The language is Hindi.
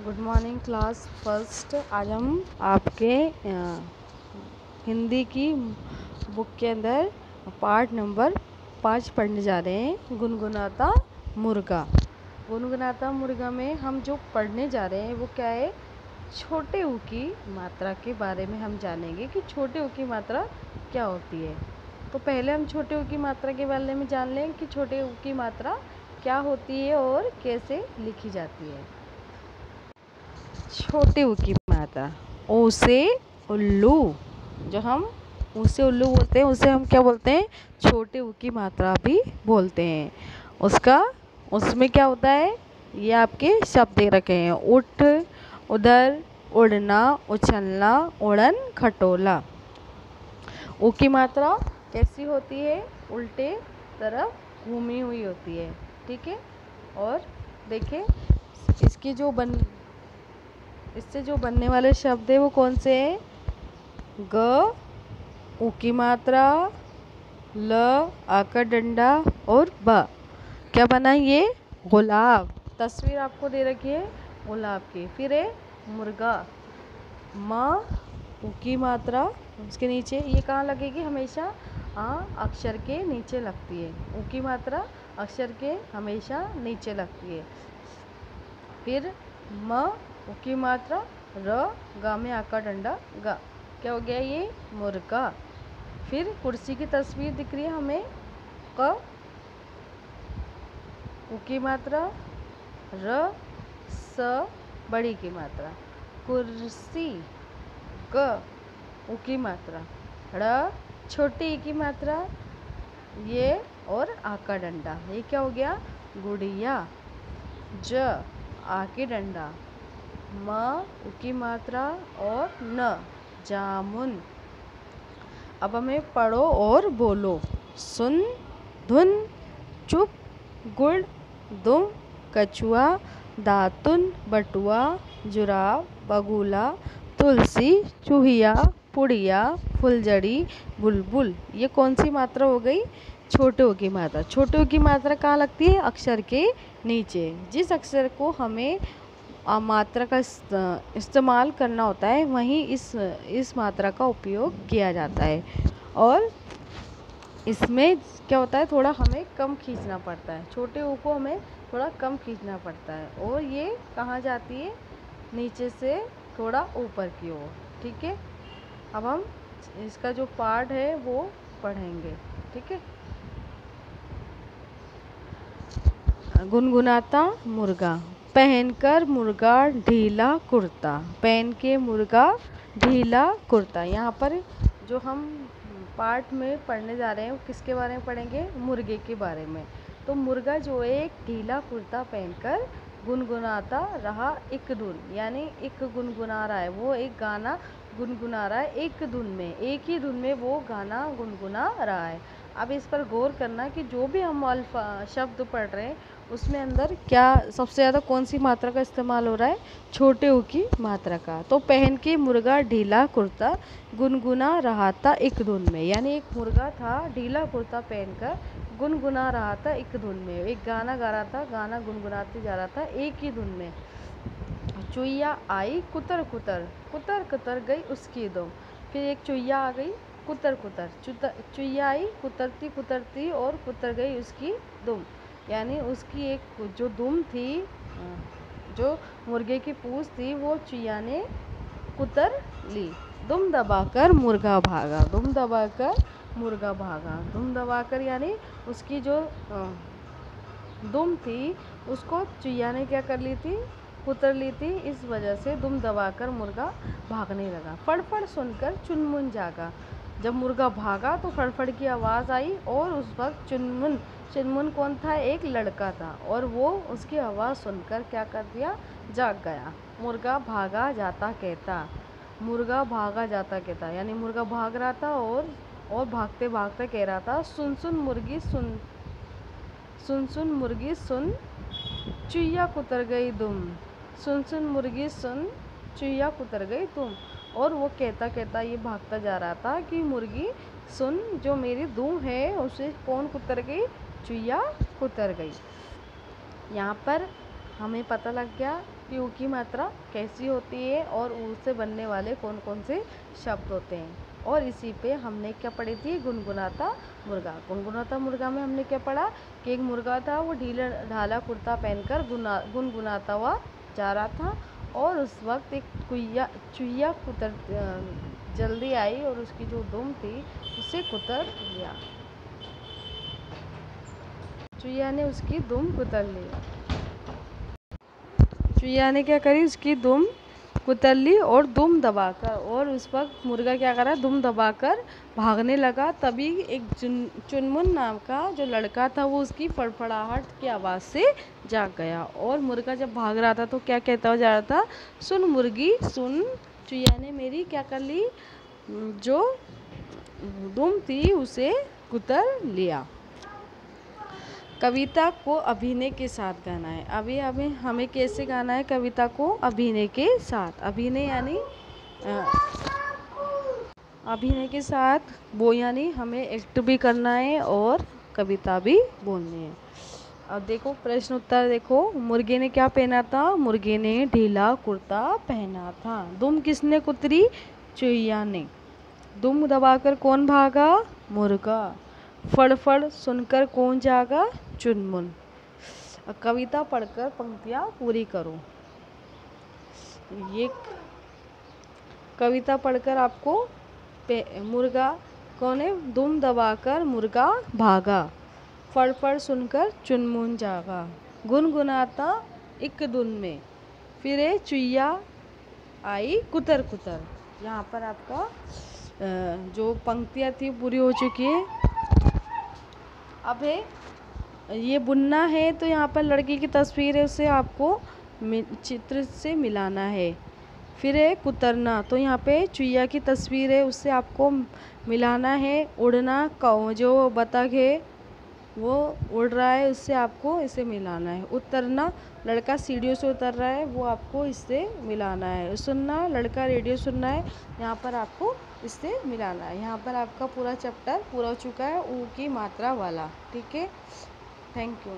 Good morning class first. आज हम आपके हिंदी की बुक के अंदर पार्ट नंबर 5 पढ़ने जा रहे हैं, गुनगुनाता मुर्गा। गुनगुनाता मुर्गा में हम जो पढ़ने जा रहे हैं वो क्या है, छोटे ऊ की मात्रा के बारे में हम जानेंगे कि छोटे ऊ की मात्रा क्या होती है। तो पहले हम छोटे ऊ की मात्रा के बारे में जान लें कि छोटे ऊ की मात्रा क्या होती है और कैसे लिखी जाती है। छोटे ऊ की मात्रा ओ से उल्लू, जो हम ऊ से उल्लू बोलते हैं उसे हम क्या बोलते हैं, छोटे ऊ की मात्रा भी बोलते हैं। उसमें क्या होता है, ये आपके शब्द दे रखे हैं, उठ, उधर, उड़ना, उछलना, उड़न, खटोला। ऊ की मात्रा कैसी होती है, उल्टे तरफ घूमी हुई होती है, ठीक है। और देखिए इससे जो बनने वाले शब्द है वो कौन से हैं, ग, ऊ की मात्रा, ल, आ का डंडा और ब। क्या बना ये, गुलाब। तस्वीर आपको दे रखी है गुलाब की। फिर है मुर्गा, म, ऊ की मात्रा उसके नीचे, ये कहाँ लगेगी, हमेशा अक्षर के नीचे लगती है। ऊ की मात्रा अक्षर के हमेशा नीचे लगती है। फिर म, ऊ की मात्रा, र, गा में आका डंडा गा। क्या हो गया ये, मुर्गा। फिर कुर्सी की तस्वीर दिख रही है हमें, क, ऊ की मात्रा, र, स, बड़ी की मात्रा, कुर्सी, ग, ऊ की मात्रा, ड़, छोटी ई की मात्रा, ये और आका डंडा, ये क्या हो गया, गुड़िया। ज, आ की डंडा, म, ऊ की मात्रा और न, जामुन। अब हमें पढ़ो और बोलो, सुन, धुन, चुप, गुड़, दुम, कछुआ, दातुन, बटुआ, जुराब, बगुला, तुलसी, चूहिया, पुड़िया, फुलझड़ी, बुलबुल। ये कौन सी मात्रा हो गई, छोटे ऊ की मात्रा। छोटे ऊ की मात्रा कहाँ लगती है, अक्षर के नीचे। जिस अक्षर को हमें मात्रा का इस्तेमाल करना होता है वहीं इस मात्रा का उपयोग किया जाता है। और इसमें क्या होता है, थोड़ा हमें कम खींचना पड़ता है, छोटे ऊ को हमें थोड़ा कम खींचना पड़ता है। और ये कहाँ जाती है, नीचे से थोड़ा ऊपर की ओर, ठीक है। अब हम इसका जो पार्ट है वो पढ़ेंगे, ठीक है। गुनगुनाता मुर्गा, पहनकर मुर्गा ढीला कुर्ता, पहन के मुर्गा ढीला कुर्ता। यहाँ पर जो हम पार्ट में पढ़ने जा रहे हैं वो किसके बारे में पढ़ेंगे, मुर्गे के बारे में। तो मुर्गा जो है एक ढीला कुर्ता पहनकर गुनगुनाता रहा एक धुन, यानी एक गुनगुना रहा है, वो एक गाना गुनगुना रहा है एक धुन में, एक ही धुन में वो गाना गुनगुना रहा है। अब इस पर गौर करना कि जो भी हम शब्द पढ़ रहे हैं उसमें अंदर क्या सबसे ज़्यादा कौन सी मात्रा का इस्तेमाल हो रहा है, छोटे ऊ की मात्रा का। तो पहन के मुर्गा ढीला कुर्ता गुनगुना रहा था एक धुन में, यानी एक मुर्गा था ढीला कुर्ता पहनकर गुनगुना रहा था एक धुन में, एक गाना गा रहा था, गाना गुनगुनाते जा रहा था एक ही धुन में। चुईया आई कुतर कुतर, कुतर कुतर गई उसकी दुम। फिर एक चुईया आ गई, कुतर कुतर, चुईया आई कुतरती कुतरती और कुतर गई उसकी दुम, यानी उसकी एक जो दुम थी, जो मुर्गे की पूंछ थी, वो चुईया ने कुतर ली। दुम दबाकर मुर्गा भागा, दुम दबाकर मुर्गा भागा, दुम दबाकर यानी उसकी जो दुम थी उसको चुईया ने क्या कर ली थी, कुतर ली थी, इस वजह से दुम दबाकर मुर्गा भागने लगा। फड़फड़ सुनकर चुनमुन जागा, जब मुर्गा भागा तो फड़फड़ की आवाज़ आई और उस वक्त चुनमुन कौन था, एक लड़का था, और वो उसकी आवाज़ सुनकर क्या कर दिया, जाग गया। मुर्गा भागा जाता कहता, मुर्गा भागा जाता कहता, यानी मुर्गा भाग रहा था और भागते भागते कह रहा था, सुन सुन मुर्गी सुन, सुन सुन मुर्गी सुन, चुईया कुतर गई दुम, सुन सुन मुर्गी सुन, चुईया कुतर गई तुम। और वो कहता कहता ये भागता जा रहा था कि मुर्गी सुन, जो मेरी दुम है उसे कौन कुतर गई, चुईया कुतर गई। यहाँ पर हमें पता लग गया कि ऊ की मात्रा कैसी होती है और ऊ से बनने वाले कौन कौन से शब्द होते हैं। और इसी पे हमने क्या पढ़ी थी, गुनगुनाता मुर्गा। गुनगुनाता मुर्गा में हमने क्या पढ़ा कि एक मुर्गा था, वो ढीला ढाला कुर्ता पहनकर गुनगुनाता हुआ जा रहा था और उस वक्त एक चुईया जल्दी आई और उसकी जो दुम थी उसे कुतर लिया। चुईया ने उसकी दुम कुतर ली। चुईया ने क्या करी, उसकी दुम कुतर ली और दुम दबाकर, और उस वक्त मुर्गा क्या करा, दुम दबाकर भागने लगा। तभी एक चुनमुन नाम का जो लड़का था वो उसकी फड़फड़ाहट की आवाज़ से जाग गया। और मुर्गा जब भाग रहा था तो क्या कहता हुआ जा रहा था, सुन मुर्गी सुन, चुईया ने मेरी क्या कर ली, जो दुम थी उसे कुतर लिया। कविता को अभिनय के साथ गाना है। अभी हमें कैसे गाना है कविता को, अभिनय के साथ। अभिनय यानी अभिनय के साथ वो, यानी हमें एक्ट भी करना है और कविता भी बोलनी है। अब देखो प्रश्न उत्तर देखो। मुर्गे ने क्या पहना था, मुर्गे ने ढीला कुर्ता पहना था। दुम किसने कुतरी, चुईया ने। दुम दबाकर कौन भागा, मुर्गा। फड़फड़ सुनकर कौन जागा, चुनमुन। कविता पढ़कर पंक्तियाँ पूरी करो। ये कविता पढ़कर आपको मुर्गा कौन है, दुम दबाकर मुर्गा भागा, फड़फड़ सुनकर चुनमुन जागा, गुनगुनाता एक धुन में, फिर चुईया आई कुतर कुतर। यहाँ पर आपका जो पंक्तियाँ थी पूरी हो चुकी है। अब है ये बुनना है, तो यहाँ पर लड़की की तस्वीर है, उसे आपको चित्र से मिलाना है। फिर है कुतरना, तो यहाँ पे चुईया की तस्वीर है, उससे आपको मिलाना है। उड़ना, जो बतख है वो उड़ रहा है, उससे आपको इसे मिलाना है। उतरना, लड़का सीढ़ियों से उतर रहा है, वो आपको इससे मिलाना है। सुनना, लड़का रेडियो सुन रहा है, यहाँ पर आपको इससे मिलाना है। यहाँ पर आपका पूरा चैप्टर पूरा हो चुका है, ऊ की मात्रा वाला। ठीक है, थैंक यू।